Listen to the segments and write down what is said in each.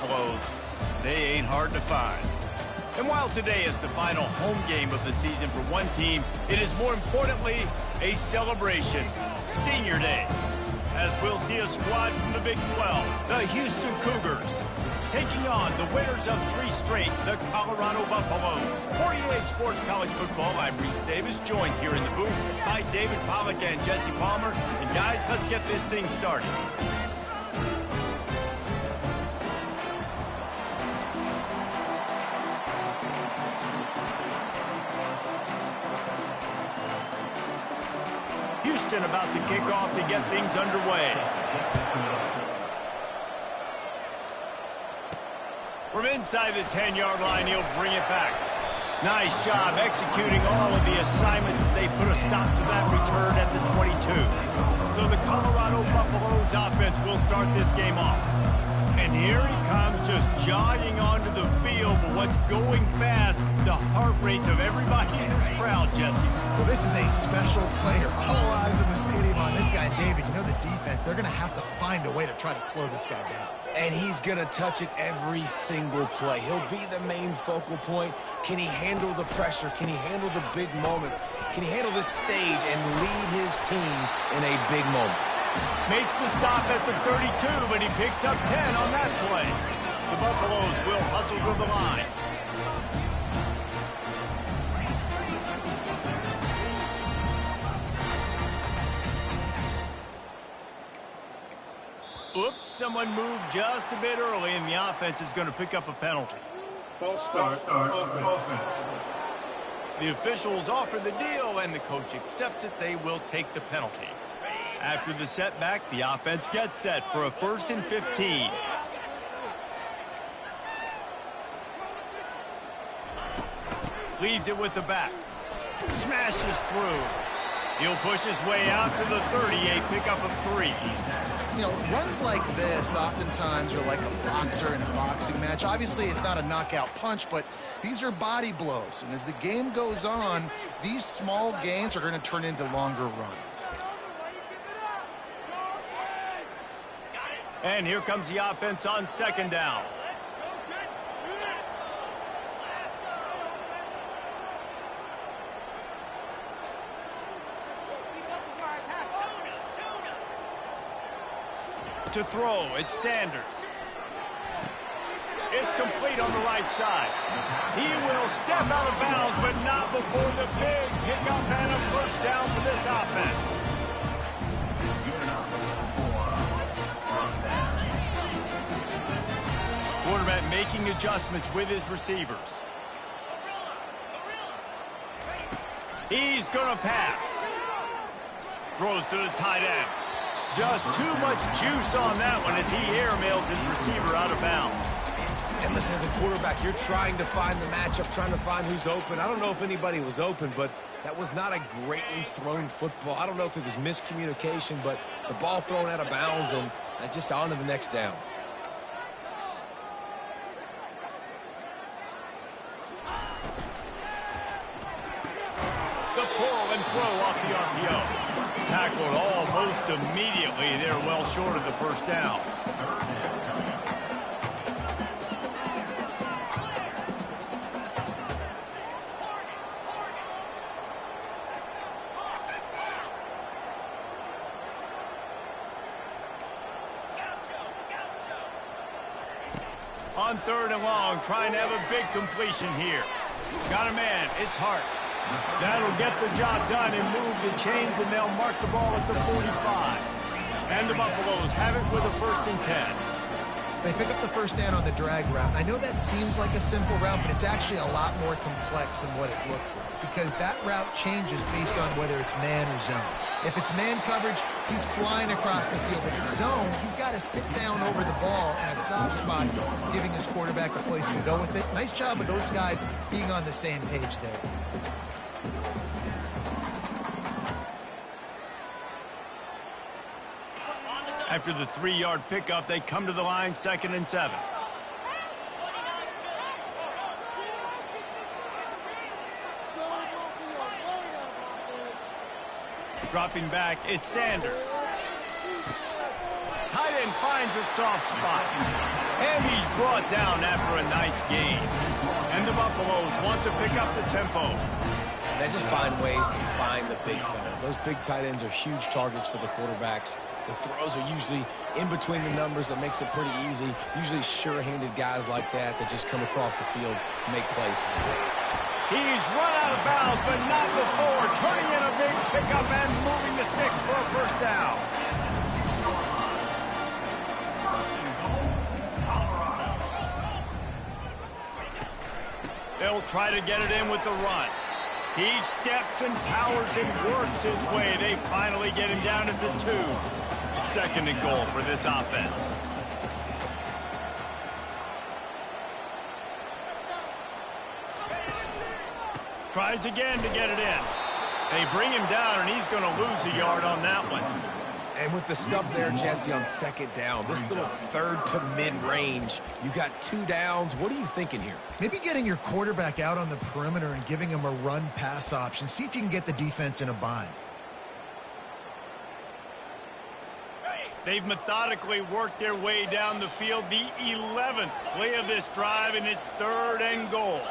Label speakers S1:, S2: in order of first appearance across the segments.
S1: Buffaloes, they ain't hard to find. And while today is the final home game of the season for one team, it is more importantly a celebration, Senior Day, as we'll see a squad from the Big 12, the Houston Cougars, taking on the winners of 3 straight, the Colorado Buffaloes. For EA Sports College Football, I'm Reese Davis, joined here in the booth by David Pollack and Jesse Palmer. And guys, let's get this thing started. Houston about to kick off to get things underway. From inside the 10-yard line, he'll bring it back. Nice job executing all of the assignments as they put a stop to that return at the 22. So the Colorado Buffaloes offense will start this game off. And here he comes, just jogging onto the field. But what's going fast, the heart rates of everybody in this crowd, Jesse.
S2: Well, this is a special player. All eyes in the stadium on this guy. David, you know the defense, they're going to have to find a way to try to slow this guy down.
S3: And he's going to touch it every single play. He'll be the main focal point. Can he handle the pressure? Can he handle the big moments? Can he handle this stage and lead his team in a big moment?
S1: Makes the stop at the 32, but he picks up 10 on that play. The Buffaloes will hustle to the line. Oops, someone moved just a bit early, and the offense is going to pick up a penalty.
S4: False start, offense.
S1: The officials offer the deal, and the coach accepts it. They will take the penalty. After the setback, the offense gets set for a 1st and 15. Leaves it with the back. Smashes through. He'll push his way out to the 38, pick up a 3.
S2: You know, runs like this oftentimes are like a boxer in a boxing match. Obviously, it's not a knockout punch, but these are body blows. And as the game goes on, these small gains are going to turn into longer runs.
S1: And here comes the offense on 2nd down. To throw, it's Sanders. It's complete on the right side. He will step out of bounds, but not before the big pickup and a first down for this offense. Quarterback making adjustments with his receivers. He's going to pass. Throws to the tight end. Just too much juice on that one as he airmails his receiver out of bounds.
S3: And listen, as a quarterback, you're trying to find the matchup, trying to find who's open. I don't know if anybody was open, but that was not a greatly thrown football. I don't know if it was miscommunication, but the ball thrown out of bounds and just on to the next down.
S1: The pull and throw off the RPO. Tackled almost immediately. They're well short of the first down. On 3rd and long, trying to have a big completion here. Got a man. It's Hart. That'll get the job done and move the chains, and they'll mark the ball at the 45. And the Buffaloes have it with a 1st and 10.
S2: They pick up the first down on the drag route. I know that seems like a simple route, but it's actually a lot more complex than what it looks like, because that route changes based on whether it's man or zone. If it's man coverage, he's flying across the field. If it's zone, he's got to sit down over the ball in a soft spot, giving his quarterback a place to go with it. Nice job of those guys being on the same page there.
S1: After the 3-yard pickup, they come to the line, 2nd and 7. Dropping back, it's Sanders. Tight end finds a soft spot. And he's brought down after a nice gain. And the Buffaloes want to pick up the tempo.
S3: They just find ways to find the big fellas. Those big tight ends are huge targets for the quarterbacks. The throws are usually in between the numbers. That makes it pretty easy. Usually sure-handed guys like that just come across the field and make plays for them.
S1: He's run out of bounds, but not before. Turning in a big pickup and moving the sticks for a first down. They'll try to get it in with the run. He steps and powers and works his way. They finally get him down at the 2. 2nd and goal for this offense. Tries again to get it in. They bring him down, and he's going to lose a yard on that one.
S3: And with the stuff there, Jesse, on 2nd down, this little 3rd to mid-range, you got 2 downs. What are you thinking here?
S2: Maybe getting your quarterback out on the perimeter and giving him a run-pass option. See if you can get the defense in a bind.
S1: They've methodically worked their way down the field. The 11th play of this drive, and it's 3rd and goal.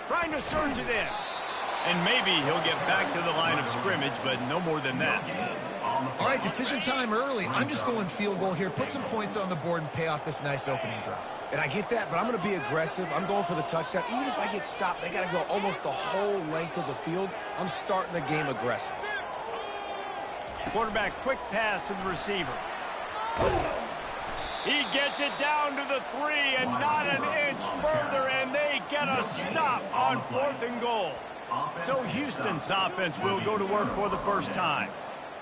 S1: Trying to surge it in. And maybe he'll get back to the line of scrimmage, but no more than that.
S2: All right, decision time early. I'm just going field goal here. Put some points on the board and pay off this nice opening drive.
S3: And I get that, but I'm going to be aggressive. I'm going for the touchdown. Even if I get stopped, they got to go almost the whole length of the field. I'm starting the game aggressive.
S1: Quarterback, quick pass to the receiver. He gets it down to the 3 and not an inch further, and they get a stop on 4th and goal. So Houston's offense will go to work for the first time.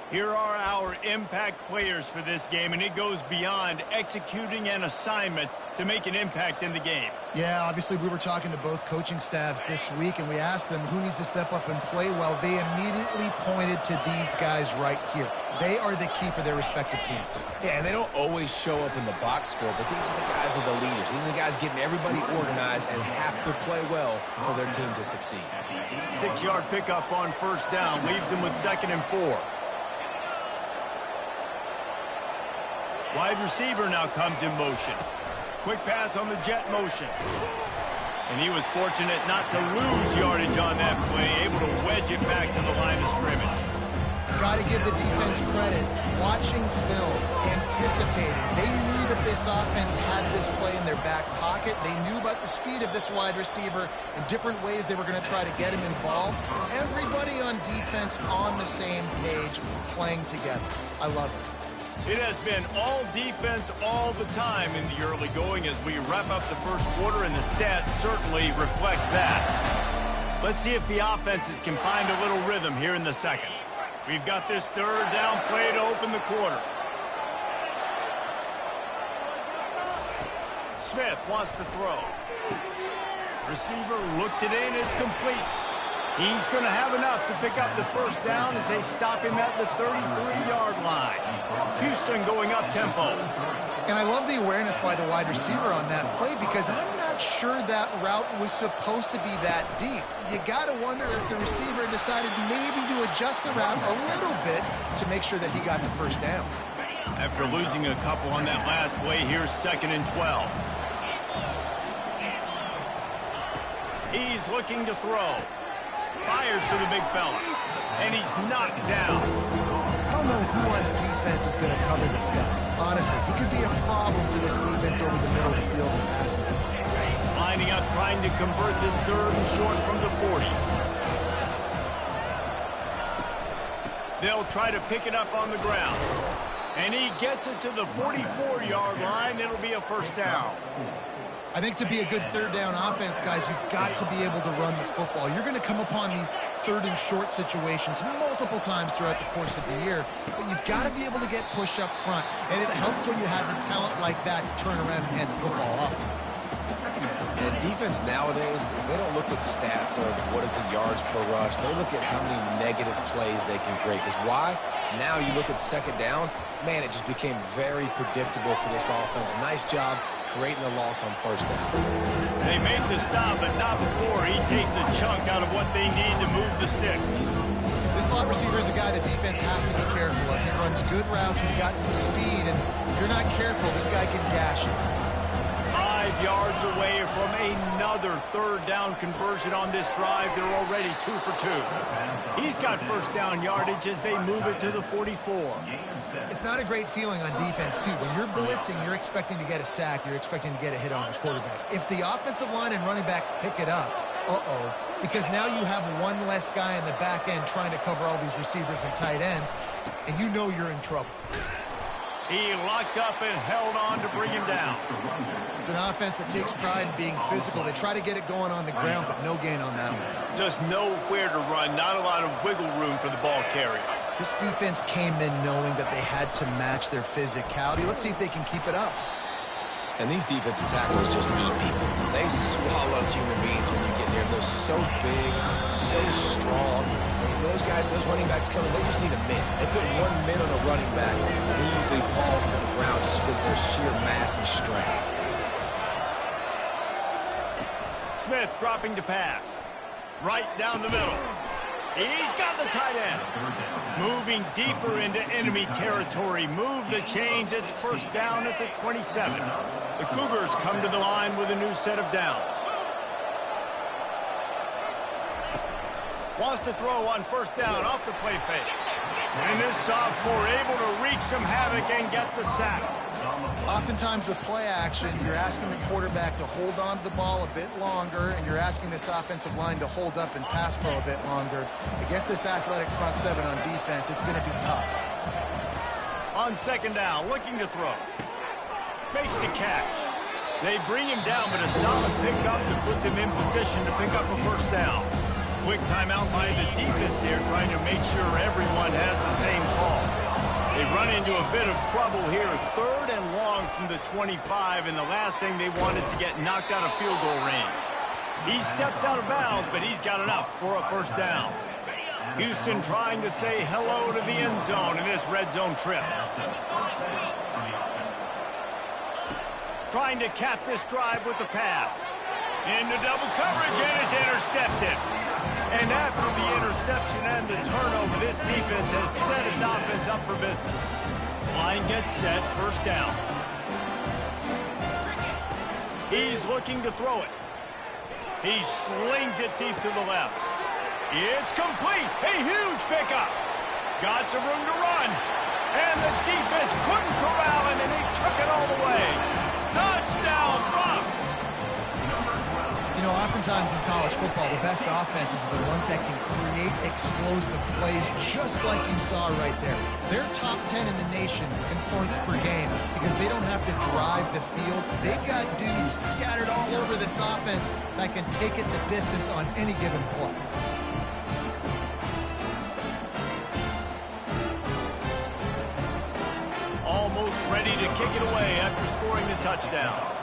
S1: Here are our impact players for this game, and it goes beyond executing an assignment to make an impact in the game.
S2: Yeah, obviously we were talking to both coaching staffs this week, and we asked them who needs to step up and play well. They immediately pointed to these guys right here. They are the key for their respective teams.
S3: Yeah, and they don't always show up in the box score, but these are the guys who are the leaders. These are the guys getting everybody organized and have to play well for their team to succeed.
S1: 6-yard pickup on 1st down leaves them with 2nd and 4. Wide receiver now comes in motion. Quick pass on the jet motion. And he was fortunate not to lose yardage on that play, able to wedge it back to the line of scrimmage.
S2: Got to give the defense credit. Watching film, anticipating. They knew that this offense had this play in their back pocket. They knew about the speed of this wide receiver and different ways they were going to try to get him involved. Everybody on defense on the same page, playing together. I love it.
S1: It has been all defense all the time in the early going as we wrap up the first quarter, and the stats certainly reflect that. Let's see if the offenses can find a little rhythm here in the 2nd. We've got this 3rd down play to open the quarter. Smith wants to throw. Receiver looks it in, it's complete. He's going to have enough to pick up the 1st down as they stop him at the 33-yard line. Houston going up tempo.
S2: And I love the awareness by the wide receiver on that play because I'm not sure that route was supposed to be that deep. You got to wonder if the receiver decided maybe to adjust the route a little bit to make sure that he got the 1st down.
S1: After losing a couple on that last play, here's 2nd and 12. He's looking to throw. Fires to the big fella. And he's knocked down.
S2: I don't know who on defense is going to cover this guy. Honestly, he could be a problem for this defense over the middle of the field and passing.
S1: Lining up, trying to convert this 3rd and short from the 40. They'll try to pick it up on the ground. And he gets it to the 44-yard line. It'll be a 1st down.
S2: I think to be a good 3rd down offense, guys, you've got to be able to run the football. You're going to come upon these 3rd and short situations multiple times throughout the course of the year, but you've got to be able to get push up front, and it helps when you have the talent like that to turn around and hand the football off.
S3: And defense nowadays, they don't look at stats of what is the yards per rush. They look at how many negative plays they can create. Because why? Now you look at 2nd down, man, it just became very predictable for this offense. Nice job creating the loss on first down.
S1: They make the stop, but not before he takes a chunk out of what they need to move the sticks.
S2: This slot receiver is a guy the defense has to be careful of. He runs good routes, he's got some speed, and if you're not careful, this guy can gash you.
S1: 5 yards away from another third down conversion on this drive. They're already 2 for 2. He's got first down yardage as they move it to the 44.
S2: It's not a great feeling on defense, too. When you're blitzing, you're expecting to get a sack. You're expecting to get a hit on the quarterback. If the offensive line and running backs pick it up, because now you have one less guy in the back end trying to cover all these receivers and tight ends, and you know you're in trouble.
S1: He locked up and held on to bring him down.
S2: It's an offense that takes pride in being physical. They try to get it going on the ground, but no gain on that one.
S1: Just nowhere to run, not a lot of wiggle room for the ball carrier.
S2: This defense came in knowing that they had to match their physicality. Let's see if they can keep it up.
S3: And these defensive tackles just eat people. They swallow human beings when you get near them. They're so big, so strong. And those guys, those running backs coming, they just need a min. They put 1 min on a running back, and he usually falls to the ground just because of their sheer mass and strength.
S1: Smith dropping to pass. Right down the middle. He's got the tight end. Moving deeper into enemy territory. Move the chains. It's first down at the 27. The Cougars come to the line with a new set of downs. Wants to throw on first down off the play fake. And this sophomore able to wreak some havoc and get the sack.
S2: Oftentimes with play action, you're asking the quarterback to hold on to the ball a bit longer, and you're asking this offensive line to hold up and pass pro a bit longer. Against this athletic front seven on defense, it's going to be tough.
S1: On second down, looking to throw. Makes the catch. They bring him down, but a solid pickup to put them in position to pick up a first down. Quick timeout by the defense here, trying to make sure everyone has the same call. They run into a bit of trouble here. 3rd and long from the 25, and the last thing they want is to get knocked out of field goal range. He steps out of bounds, but he's got enough for a first down. Houston trying to say hello to the end zone in this red zone trip. Trying to cap this drive with the pass. Into double coverage, and it's intercepted. And after the interception and the turnover, this defense has set its offense up for business. Line gets set, first down. He's looking to throw it. He slings it deep to the left. It's complete. A huge pickup. Got some room to run. And the defense couldn't corral him, and he took it all the way. Touchdown, Bucks!
S2: You know, oftentimes in college football, the best offenses are the ones that can create explosive plays, just like you saw right there. They're top 10 in the nation in points per game because they don't have to drive the field. They've got dudes scattered all over this offense that can take it the distance on any given play.
S1: Almost ready to kick it away after scoring the touchdown.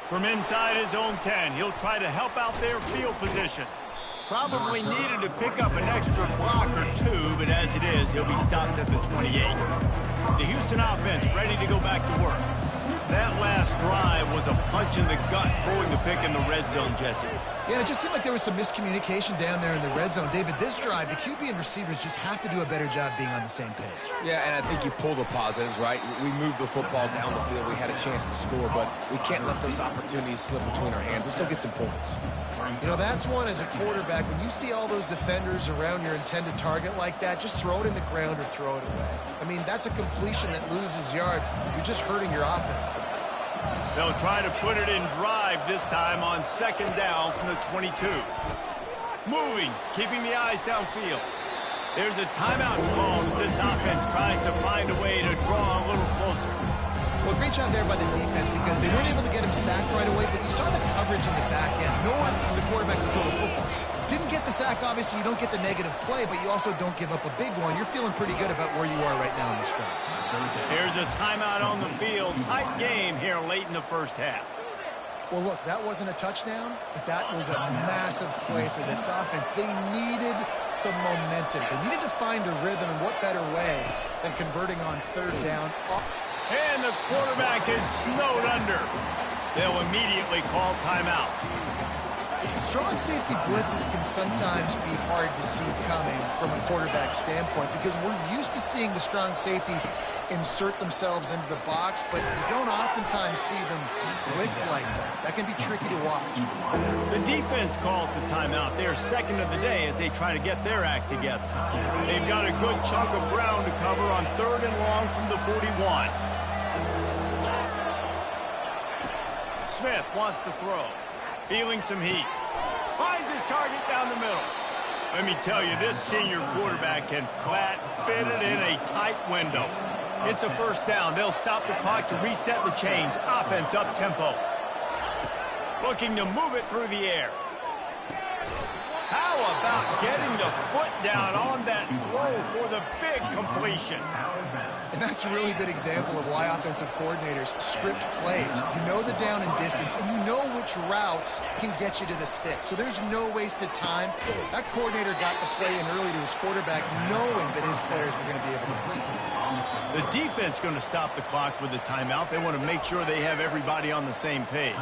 S1: From inside his own 10, he'll try to help out their field position. Probably needed to pick up an extra block or two, but as it is, he'll be stopped at the 28. The Houston offense ready to go back to work. That last drive was a punch in the gut, throwing the pick in the red zone, Jesse.
S2: Yeah, it just seemed like there was some miscommunication down there in the red zone. David, this drive, the QB and receivers just have to do a better job being on the same page.
S3: Yeah, and I think you pull the positives, right? We moved the football down the field. We had a chance to score, but we can't let those opportunities slip between our hands. Let's go get some points.
S2: You know, that's one as a quarterback. When you see all those defenders around your intended target like that, just throw it in the ground or throw it away. I mean, that's a completion that loses yards. You're just hurting your offense there.
S1: They'll try to put it in drive this time on second down from the 22. Moving, keeping the eyes downfield. There's a timeout called as this offense tries to find a way to draw a little closer.
S2: Well, great job there by the defense because they weren't able to get him sacked right away, but you saw the coverage in the back end. No one for the quarterback to throw the football. Didn't get the sack sack, obviously you don't get the negative play, but you also don't give up a big one. You're feeling pretty good about where you are right now in this drive.
S1: Here's a timeout on the field. Tight game here late in the first half.
S2: Well, look, that wasn't a touchdown, but that was a massive play for this offense. They needed some momentum. They needed to find a rhythm, and what better way than converting on third down.
S1: And the quarterback is snowed under. They'll immediately call timeout.
S2: Strong safety blitzes can sometimes be hard to see coming from a quarterback standpoint because we're used to seeing the strong safeties insert themselves into the box, but you don't oftentimes see them blitz like that. That can be tricky to watch.
S1: The defense calls the timeout. They're second of the day as they try to get their act together. They've got a good chunk of ground to cover on third and long from the 41. Smith wants to throw. Feeling some heat. Finds his target down the middle. Let me tell you, this senior quarterback can flat fit it in a tight window. It's a first down. They'll stop the clock to reset the chains. Offense up tempo. Looking to move it through the air. How about getting the foot down on that throw for the big completion?
S2: And that's a really good example of why offensive coordinators script plays. You know the down and distance, and you know which routes can get you to the stick. So there's no wasted time. That coordinator got the play in early to his quarterback, knowing that his players were going to be able to execute.
S1: The defense going to stop the clock with a timeout. They want to make sure they have everybody on the same page.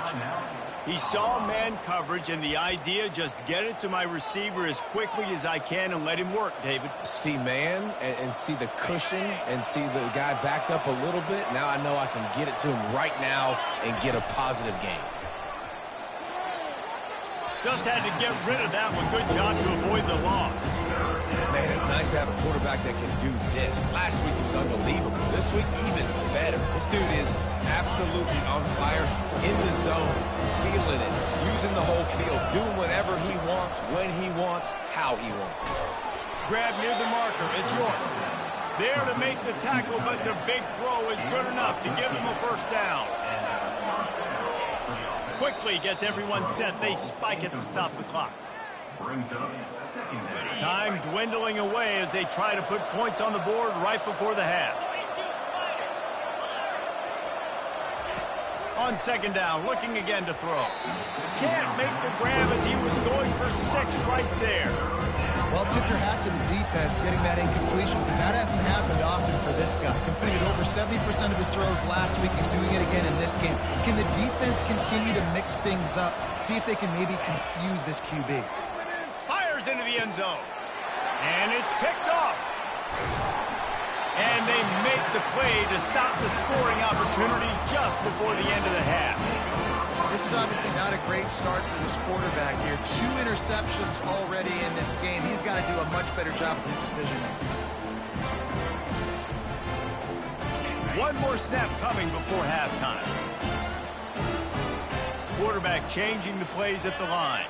S1: He saw man coverage, and the idea, just get it to my receiver as quickly as I can and let him work, David.
S3: See man and see the cushion and see the guy backed up a little bit. Now I know I can get it to him right now and get a positive gain.
S1: Just had to get rid of that one. Good job to avoid the loss.
S3: Man, it's nice to have a quarterback that can do this. Last week he was unbelievable. This week, even better. This dude is absolutely on fire, in the zone, feeling it, using the whole field, doing whatever he wants, when he wants, how he wants.
S1: Grab near the marker. It's York. There to make the tackle, but the big throw is good enough to give them a first down. Quickly gets everyone set. They spike it to stop the clock. Time dwindling away as they try to put points on the board right before the half. On second down, looking again to throw. Can't make the grab as he was going for 6 right there.
S2: Well, tip your hat to the defense getting that incompletion because that hasn't happened often for this guy. Completed over 70% of his throws last week. He's doing it again in this game. Can the defense continue to mix things up? See if they can maybe confuse this QB.
S1: Fires into the end zone. And it's picked off. And they make the play to stop the scoring opportunity just before the end of the half.
S2: This is obviously not a great start for this quarterback here. 2 interceptions already in this game. He's got to do a much better job with his decision-making.
S1: One more snap coming before halftime. Quarterback changing the plays at the line.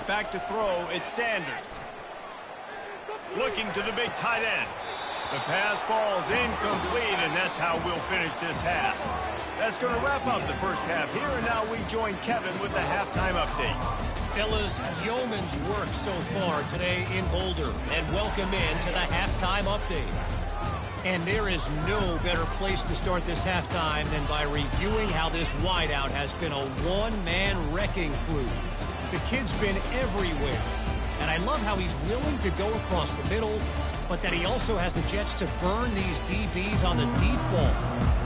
S1: Back to throw, it's Sanders. Looking to the big tight end. The pass falls incomplete, and that's how we'll finish this half. That's going to wrap up the first half here, and now we join Kevin with the halftime update.
S5: Fellas, yeoman's work so far today in Boulder, and welcome in to the halftime update. And there is no better place to start this halftime than by reviewing how this wideout has been a one-man wrecking crew. The kid's been everywhere, and I love how he's willing to go across the middle, but that he also has the jets to burn these DBs on the deep ball.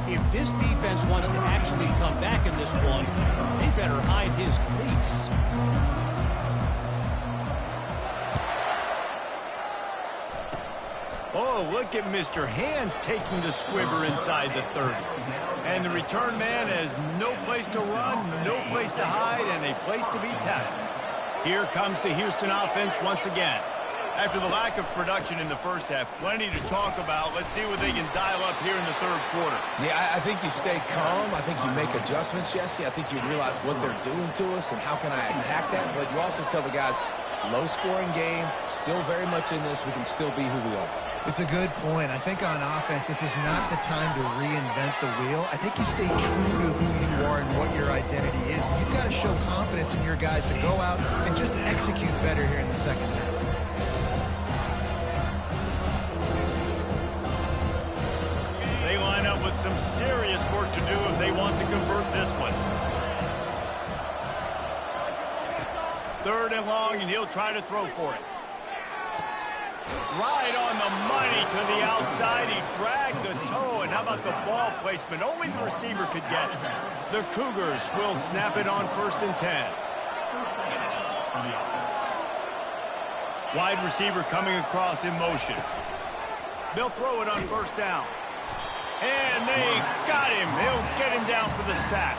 S5: If this defense wants to actually come back in this one, they better hide his cleats.
S1: Oh, look at Mr. Hands taking the squibber inside the 30. And the return man has no place to run, no place to hide, and a place to be tackled. Here comes the Houston offense once again. After the lack of production in the first half, plenty to talk about. Let's see what they can dial up here in the third quarter.
S3: Yeah, I think you stay calm. I think you make adjustments, Jesse. I think you realize what they're doing to us and how can I attack that. But you also tell the guys, Low-scoring game, still very much in this. We can still be who we are.
S2: It's a good point. I think on offense, this is not the time to reinvent the wheel. I think you stay true to who you are and what your identity is. You've got to show confidence in your guys to go out and just execute better here in the second half.
S1: They line up with some serious work to do if they want to convert this one. 3rd and long, and he'll try to throw for it. Right on the money to the outside. He dragged the toe, and how about the ball placement? Only the receiver could get it. The Cougars will snap it on 1st and 10. Wide receiver coming across in motion. They'll throw it on 1st down. And they got him. They'll get him down for the sack.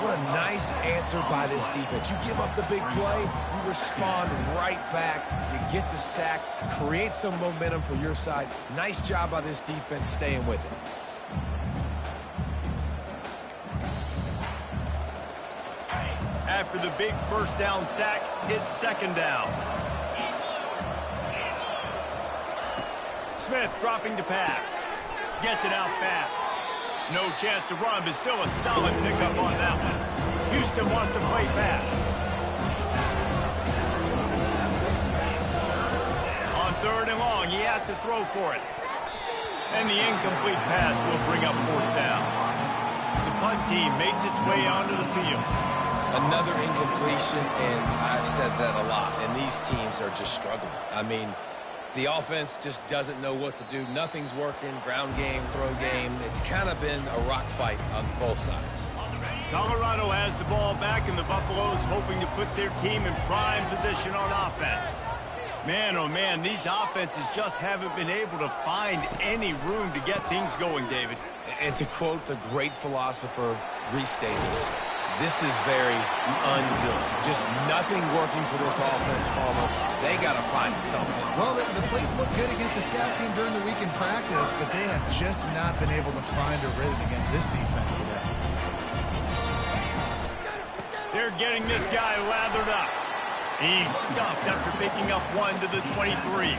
S3: What a nice answer by this defense. You give up the big play, you respond right back, you get the sack, create some momentum for your side. Nice job by this defense staying with it.
S1: After the big 1st down sack, it's 2nd down. Smith dropping to pass. Gets it out fast. No chance to run, but still a solid pickup on that one. Houston wants to play fast. On 3rd and long, he has to throw for it. And the incomplete pass will bring up 4th down. The punt team makes its way onto the field.
S3: Another incompletion, and I've said that a lot, and these teams are just struggling. I mean, the offense just doesn't know what to do. Nothing's working. Ground game, throw game. It's kind of been a rock fight on both sides.
S1: Colorado has the ball back, and the Buffaloes hoping to put their team in prime position on offense. Man, oh man, these offenses just haven't been able to find any room to get things going, David.
S3: And to quote the great philosopher, Reese Davis, this is very ungood. Just nothing working for this offense, Palmer. They got to find something.
S2: Well, the plays look good against the scout team during the week in practice, but they have just not been able to find a rhythm against this defense today.
S1: They're getting this guy lathered up. He's stuffed after picking up 1 to the 23.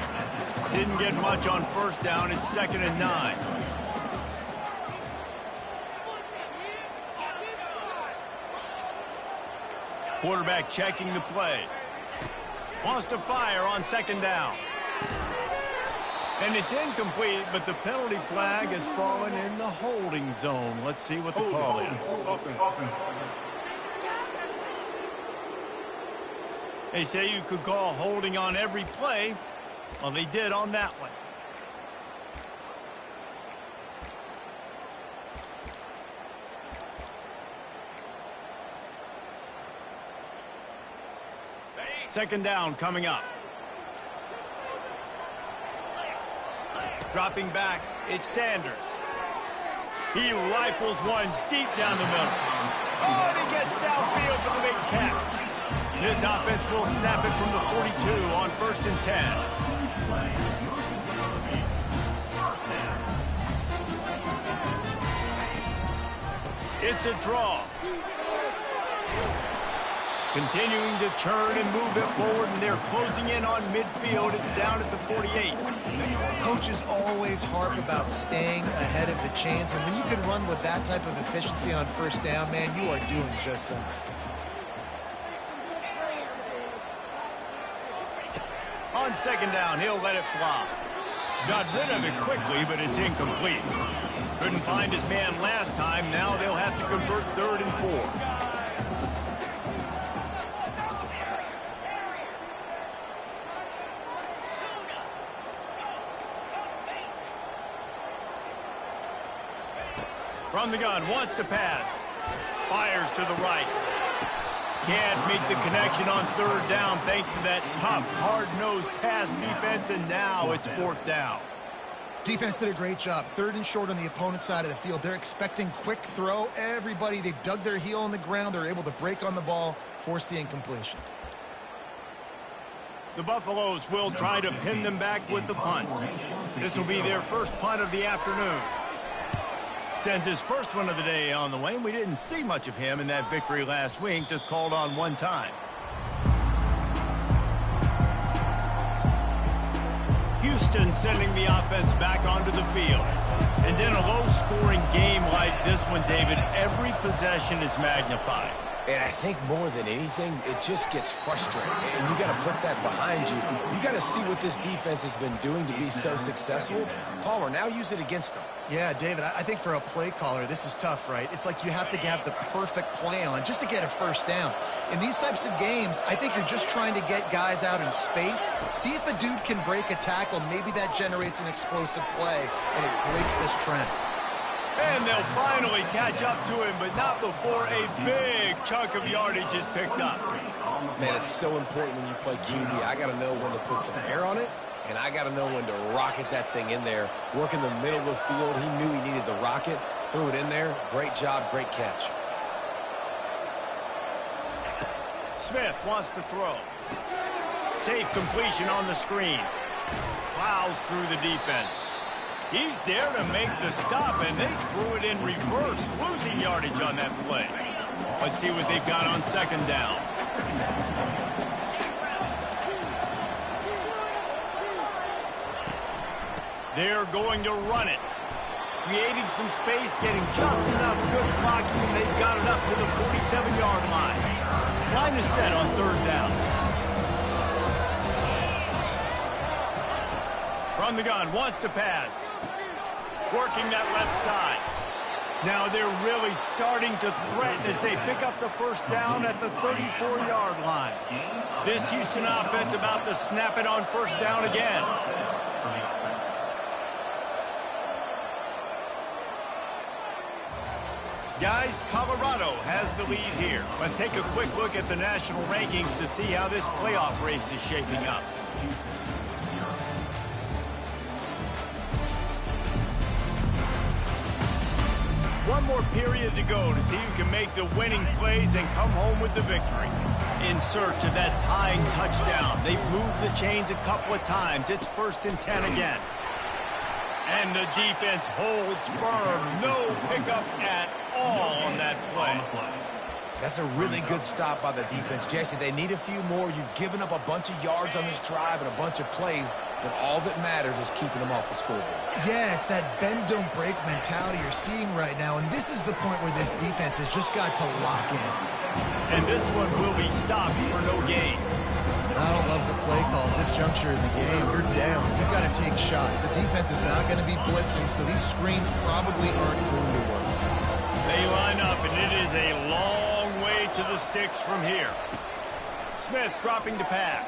S1: Didn't get much on 1st down. It's 2nd and 9. Quarterback checking the play. Wants to fire on 2nd down. And it's incomplete, but the penalty flag has fallen in the holding zone. Let's see what the call is. They say you could call holding on every play. Well, they did on that one. Second down coming up. Dropping back, it's Sanders. He rifles one deep down the middle. Oh, and he gets downfield for the big catch. This offense will snap it from the 42 on 1st and 10. It's a draw. Continuing to churn and move it forward, and they're closing in on midfield. It's down at the 48.
S2: Coaches always harp about staying ahead of the chains, and when you can run with that type of efficiency on 1st down, man, you are doing just that.
S1: On 2nd down, he'll let it fly. Got rid of it quickly, but it's incomplete. Couldn't find his man last time. Now they'll have to convert 3rd and 4. From the gun, wants to pass. Fires to the right. Can't make the connection on 3rd down thanks to that tough, hard-nosed pass defense, and now it's 4th down.
S2: Defense did a great job. 3rd and short on the opponent's side of the field. They're expecting quick throw. Everybody, they dug their heel on the ground. They're able to break on the ball, force the incompletion.
S1: The Buffaloes will try to pin them back with the punt. This will be their first punt of the afternoon. Sends his first one of the day on the way. We didn't see much of him in that victory last week, just called on one time. Houston sending the offense back onto the field. And in a low-scoring game like this one, David, every possession is magnified.
S3: And I think more than anything, it just gets frustrating. And you got to put that behind you. You got to see what this defense has been doing to be so successful. Palmer, now use it against them.
S2: Yeah, David, I think for a play caller, this is tough, right? It's like you have to have the perfect play on just to get a first down. In these types of games, I think you're just trying to get guys out in space, see if a dude can break a tackle. Maybe that generates an explosive play, and it breaks this trend.
S1: And they'll finally catch up to him, but not before a big chunk of yardage is picked up.
S3: Man, it's so important when you play QB. I got to know when to put some air on it, and I got to know when to rocket that thing in there. Work in the middle of the field. He knew he needed the rocket. Threw it in there. Great job, great catch.
S1: Smith wants to throw. Safe completion on the screen. Plows through the defense. He's there to make the stop, and they threw it in reverse, losing yardage on that play. Let's see what they've got on second down. They're going to run it. Creating some space, getting just enough good blocking, and they've got it up to the 47-yard line. Line is set on third down. From the gun, wants to pass. Working that left side. Now they're really starting to threaten as they pick up the first down at the 34-yard line. This Houston offense about to snap it on first down again. Guys, Colorado has the lead here. Let's take a quick look at the national rankings to see how this playoff race is shaping up. One more period to go to see who can make the winning plays and come home with the victory. In search of that tying touchdown, they've moved the chains a couple of times. It's 1st and 10 again. And the defense holds firm. No pickup at all on that play.
S3: That's a really good stop by the defense. Jesse, they need a few more. You've given up a bunch of yards on this drive and a bunch of plays, but all that matters is keeping them off the scoreboard.
S2: Yeah, it's that bend, don't break mentality you're seeing right now, and this is the point where this defense has just got to lock in.
S1: And this one will be stopped for no gain.
S2: I don't love the play call at this juncture in the game. You're down. You've got to take shots. The defense is not going to be blitzing, so these screens probably aren't going to work.
S1: They line up, and it is a long way to the sticks from here. Smith dropping to pass.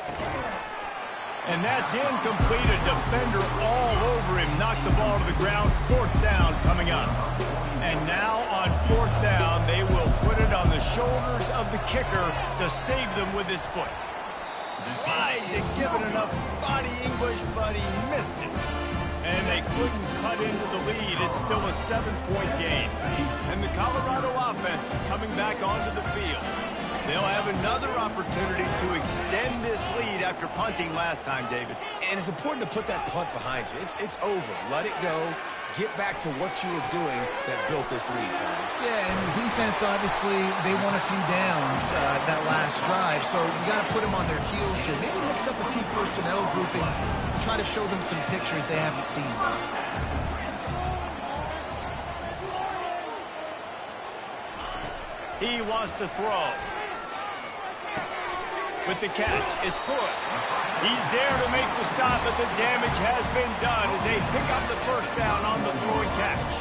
S1: And that's incomplete. A defender all over him. Knocked the ball to the ground. 4th down coming up. And now on 4th down, they will put it on the shoulders of the kicker to save them with his foot. Tried to give it enough body English, but he missed it. And they couldn't cut into the lead. It's still a 7-point game. And the Colorado offense is coming back onto the field. They'll have another opportunity to extend this lead after punting last time, David.
S3: And it's important to put that punt behind you. It's over. Let it go. Get back to what you were doing that built this lead.
S2: Yeah, and defense, obviously, they won a few downs that last drive, so you got to put them on their heels here. Maybe mix up a few personnel groupings, try to show them some pictures they haven't seen.
S1: He wants to throw. With the catch, it's good. He's there to make the stop, but the damage has been done as they pick up the first down on the throwing catch.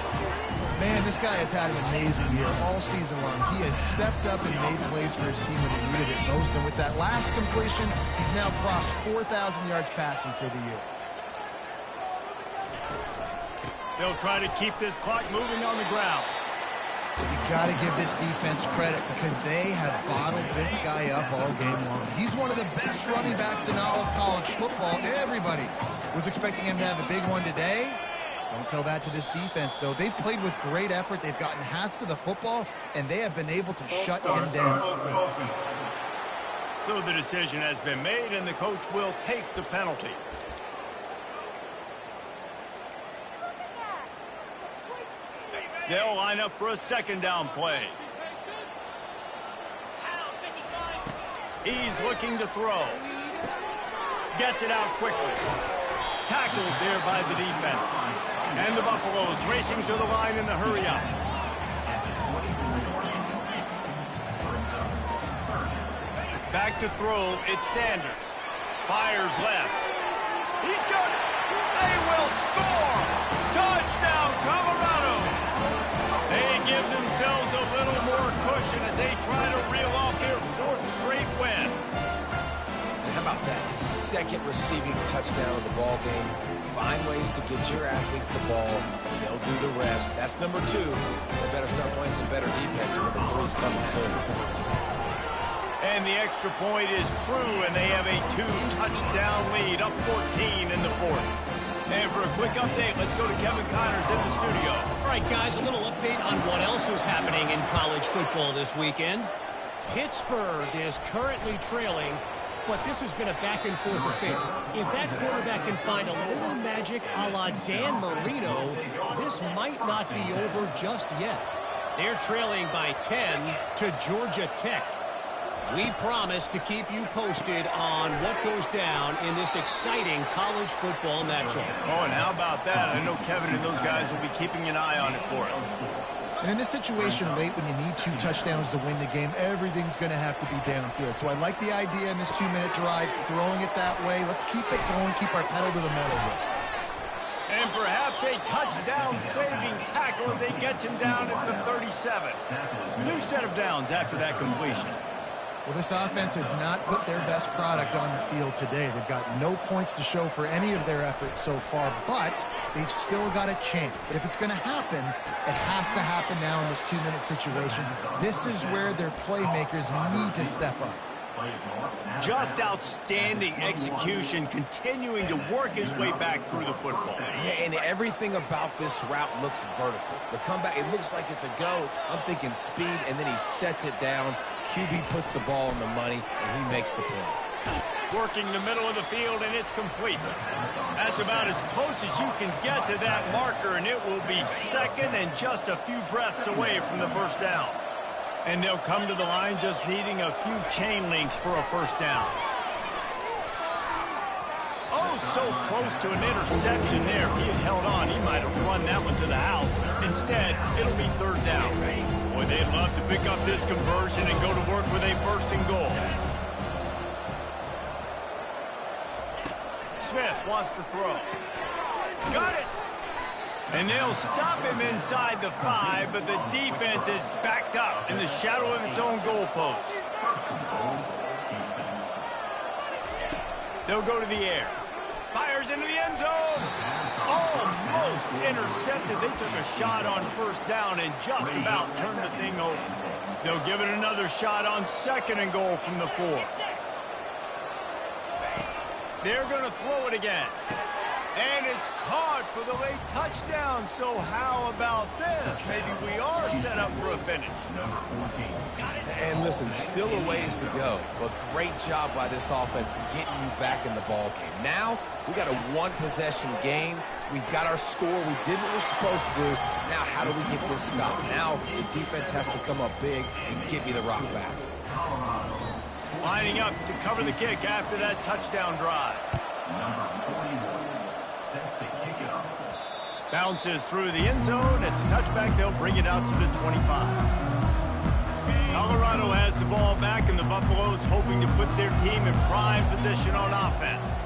S2: Man, this guy has had an amazing year all season long. He has stepped up and made plays for his team when he needed it most, and with that last completion, he's now crossed 4,000 yards passing for the year.
S1: They'll try to keep this clock moving on the ground.
S2: You got to give this defense credit because they have bottled this guy up all game long. He's one of the best running backs in all of college football. Everybody was expecting him to have a big one today. Don't tell that to this defense, though. They've played with great effort. They've gotten hats to the football, and they have been able to shut him down.
S1: So the decision has been made, and the coach will take the penalty. They'll line up for a second down play. He's looking to throw. Gets it out quickly. Tackled there by the defense. And the Buffaloes racing to the line in the hurry-up. Back to throw, it's Sanders. Fires left. He's got it. They will score. Touchdown, Colorado. They give themselves a little more cushion as they try to reel off their 4th straight win.
S3: How about that? His 2nd receiving touchdown of the ball game. Find ways to get your athletes the ball. They'll do the rest. That's number 2. They better start playing some better defense. Number 3 is coming soon.
S1: And the extra point is true, and they have a 2-touchdown lead, up 14 in the 4th. And for a quick update, let's go to Kevin Connors in the studio.
S5: All right, guys, a little update on what else is happening in college football this weekend. Pittsburgh is currently trailing, but this has been a back-and-forth affair. If that quarterback can find a little magic a la Dan Marino, this might not be over just yet. They're trailing by 10 to Georgia Tech. We promise to keep you posted on what goes down in this exciting college football matchup.
S1: Oh, and how about that? I know Kevin and those guys will be keeping an eye on it for us.
S2: And in this situation late when you need 2 touchdowns to win the game, everything's going to have to be downfield. So I like the idea in this 2-minute drive, throwing it that way. Let's keep it going, keep our pedal to the metal here.
S1: And perhaps a touchdown-saving tackle as they get him down at the 37. New set of downs after that completion.
S2: Well, this offense has not put their best product on the field today. They've got no points to show for any of their efforts so far, but they've still got a chance. But if it's going to happen, it has to happen now in this 2-minute situation. This is where their playmakers need to step up.
S1: Just outstanding execution, continuing to work his way back through the football.
S3: Yeah, and everything about this route looks vertical. The comeback, it looks like it's a go. I'm thinking speed, and then he sets it down. QB puts the ball on the money, and he makes the play.
S1: Working the middle of the field, and it's complete. That's about as close as you can get to that marker, and it will be 2nd and just a few breaths away from the first down. And they'll come to the line just needing a few chain links for a first down. Oh, so close to an interception there. If he had held on, he might have run that one to the house. Instead, it'll be 3rd down. Boy, they'd love to pick up this conversion and go to work with a 1st and goal. Smith wants to throw. Got it! And they'll stop him inside the 5, but the defense is backed up in the shadow of its own goalpost. They'll go to the air. Fires into the end zone. Almost intercepted. They took a shot on 1st down and just about turned the thing over. They'll give it another shot on 2nd and goal from the 4. They're going to throw it again. And it's caught for the late touchdown. So how about this? Maybe we are set up for a finish.
S3: And listen, still a ways to go, but great job by this offense getting you back in the ball game. Now, we got a 1-possession game. We've got our score. We did what we're supposed to do. Now, how do we get this stopped? Now, the defense has to come up big and get me the rock back.
S1: Lining up to cover the kick after that touchdown drive. Bounces through the end zone. It's a touchback. They'll bring it out to the 25. Colorado has the ball back, and the Buffaloes hoping to put their team in prime position on offense.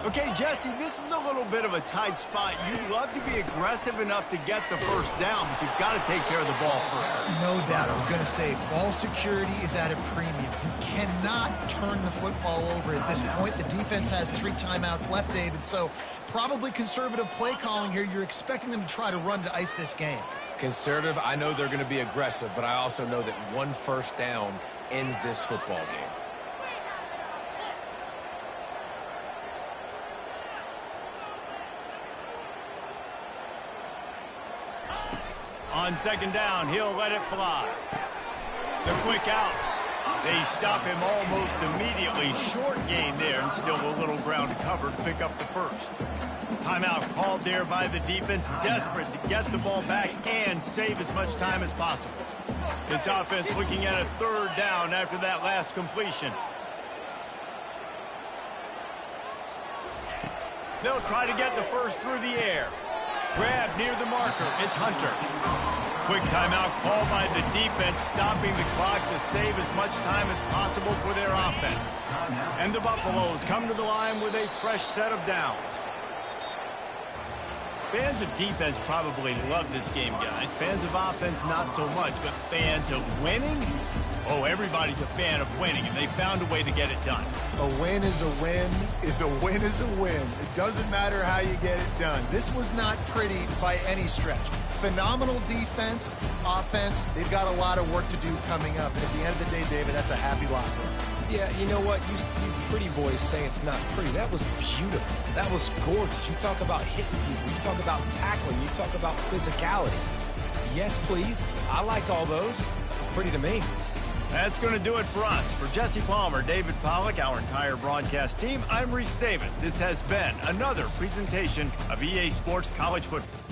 S1: Okay, Jesse, this is a little bit of a tight spot. You'd love to be aggressive enough to get the first down, but you've got to take care of the ball first.
S2: No doubt. I was going to say, ball security is at a premium. You cannot turn the football over at this point. The defense has 3 timeouts left, David, so probably conservative play calling here. You're expecting them to try to run to ice this game.
S3: Conservative, I know they're going to be aggressive, but I also know that 1 first down ends this football game.
S1: On 2nd down, he'll let it fly. The quick out. They stop him almost immediately. Short gain there, and still a little ground covered to pick up the first. Timeout called there by the defense, desperate to get the ball back and save as much time as possible. This offense looking at a 3rd down after that last completion. They'll try to get the first through the air. Grab near the marker. It's Hunter. Quick timeout called by the defense, stopping the clock to save as much time as possible for their offense. And the Buffaloes come to the line with a fresh set of downs. Fans of defense probably love this game, guys. Fans of offense, not so much. But fans of winning? Oh, everybody's a fan of winning, and they found a way to get it done.
S2: A win is a win is a win is a win. It doesn't matter how you get it done. This was not pretty by any stretch. Phenomenal defense, offense. They've got a lot of work to do coming up. And at the end of the day, David, that's a happy lot for them.
S3: Yeah, you know what? You pretty boys say it's not pretty. That was beautiful. That was gorgeous. You talk about hitting people. You talk about tackling. You talk about physicality. Yes, please. I like all those. It's pretty to me.
S1: That's going to do it for us. For Jesse Palmer, David Pollack, our entire broadcast team, I'm Reese Davis. This has been another presentation of EA Sports College Football.